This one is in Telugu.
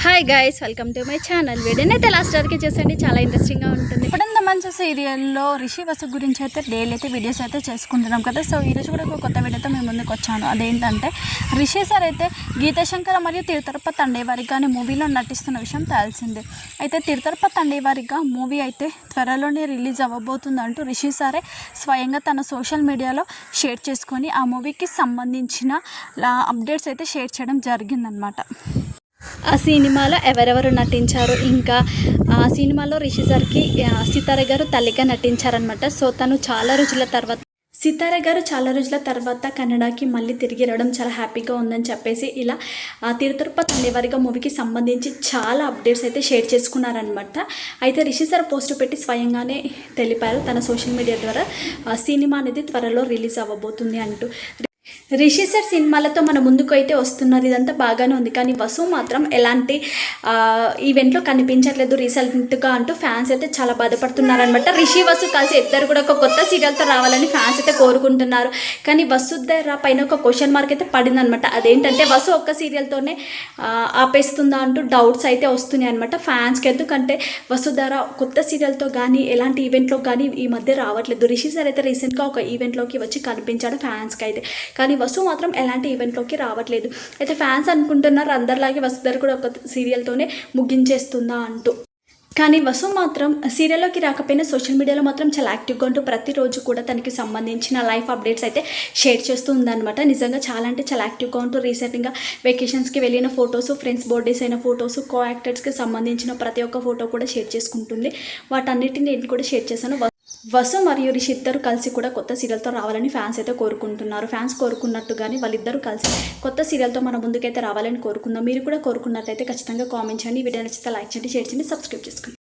Hi guys, welcome to my channel. వీడియోనైతే లాస్ట్ వరకు చూసండి, చాలా ఇంట్రెస్టింగ్గా ఉంటుంది. ఇప్పుడంత మంచి సీరియల్లో రిషి వసు గురించి అయితే డైలీ అయితే వీడియోస్ అయితే చేసుకుంటున్నాం కదా. సో ఈరోజు కూడా ఒక కొత్త వీడియోతో మేము ముందుకు వచ్చాను. అదేంటంటే రిషి సార్ అయితే గీతాశంకర మరియు తిరుతరప తండేవారిగా అనే మూవీలో నటిస్తున్న విషయం తెలిసిందే. అయితే తిరుతరప తండేవారిగా మూవీ అయితే త్వరలోనే రిలీజ్ అవ్వబోతుందంటూ రిషి సారే స్వయంగా తన సోషల్ మీడియాలో షేర్ చేసుకొని ఆ మూవీకి సంబంధించిన అప్డేట్స్ అయితే షేర్ చేయడం జరిగిందనమాట. ఆ సినిమాలో ఎవరెవరు నటించారు, ఇంకా ఆ సినిమాలో రిషి సార్కి సితార గారు తల్లిగా నటించారనమాట. సో తను సితార గారు చాలా రోజుల తర్వాత కన్నడకి మళ్ళీ తిరిగి రావడం చాలా హ్యాపీగా ఉందని చెప్పేసి ఇలా తిరుతరప తండేవారిగా మూవీకి సంబంధించి చాలా అప్డేట్స్ అయితే షేర్ చేసుకున్నారనమాట. అయితే రిషి సార్ పోస్ట్ పెట్టి స్వయంగానే తెలిపారు తన సోషల్ మీడియా ద్వారా సినిమా అనేది త్వరలో రిలీజ్ అవ్వబోతుంది అంటూ. రిషి సార్ సినిమాలతో మన ముందుకు అయితే వస్తున్నారు, ఇదంతా బాగానే ఉంది. కానీ వసు మాత్రం ఎలాంటి ఈవెంట్లో కనిపించట్లేదు రీసెంట్గా అంటూ ఫ్యాన్స్ అయితే చాలా బాధపడుతున్నారనమాట. రిషి వసు కలిసి ఇద్దరు కూడా ఒక కొత్త సీరియల్తో రావాలని ఫ్యాన్స్ అయితే కోరుకుంటున్నారు. కానీ వసుధర పైన ఒక క్వశ్చన్ మార్క్ అయితే పడిందనమాట. అదేంటంటే వసు ఒక్క సీరియల్తోనే ఆపేస్తుందా అంటూ డౌట్స్ అయితే వస్తున్నాయి అనమాట ఫ్యాన్స్కి. ఎందుకంటే వసుధర కొత్త సీరియల్తో కానీ ఎలాంటి ఈవెంట్లో కానీ ఈ మధ్య రావట్లేదు. రిషి సార్ అయితే రీసెంట్గా ఒక ఈవెంట్లోకి వచ్చి కనిపించాడు ఫ్యాన్స్కి అయితే. కానీ వసు మాత్రం ఎలాంటి ఈవెంట్లోకి రావట్లేదు. అయితే ఫ్యాన్స్ అనుకుంటున్నారు అందరిలాగే వసుధర కూడా ఒక సీరియల్తోనే ముగించేస్తుందా అంటూ. కానీ వసు మాత్రం సీరియల్లోకి రాకపోయినా సోషల్ మీడియాలో మాత్రం చాలా యాక్టివ్గా ఉంటూ ప్రతిరోజు కూడా తనకి సంబంధించిన లైఫ్ అప్డేట్స్ అయితే షేర్ చేస్తూ ఉందన్నమాట. నిజంగా చాలా అంటే చాలా యాక్టివ్గా ఉంటూ రీసెంట్గా వెకేషన్స్కి వెళ్ళిన ఫొటోస్, ఫ్రెండ్స్ బర్త్డేస్ అయిన ఫొటోస్, కో యాక్టర్స్కి సంబంధించిన ప్రతి ఒక్క ఫోటో కూడా షేర్ చేసుకుంటుంది. వాటన్నిటిని నేను కూడా షేర్ చేశాను. వసు మరియు రిషి ఇద్దరు కలిసి కూడా కొత్త సీరియల్తో రావాలని ఫ్యాన్స్ అయితే కోరుకుంటున్నారు. ఫ్యాన్స్ కోరుకున్నట్టుగానే వాళ్ళిద్దరూ కలిసి కొత్త సీరియల్తో మన ముందుకైతే రావాలని కోరుకుందాం. మీరు కూడా కోరుకున్నట్లయితే ఖచ్చితంగా కామెంట్ చేయండి. వీడియో నచ్చితే లైక్ చేయండి, షేర్ చేయండి, సబ్స్క్రైబ్ చేసుకోండి.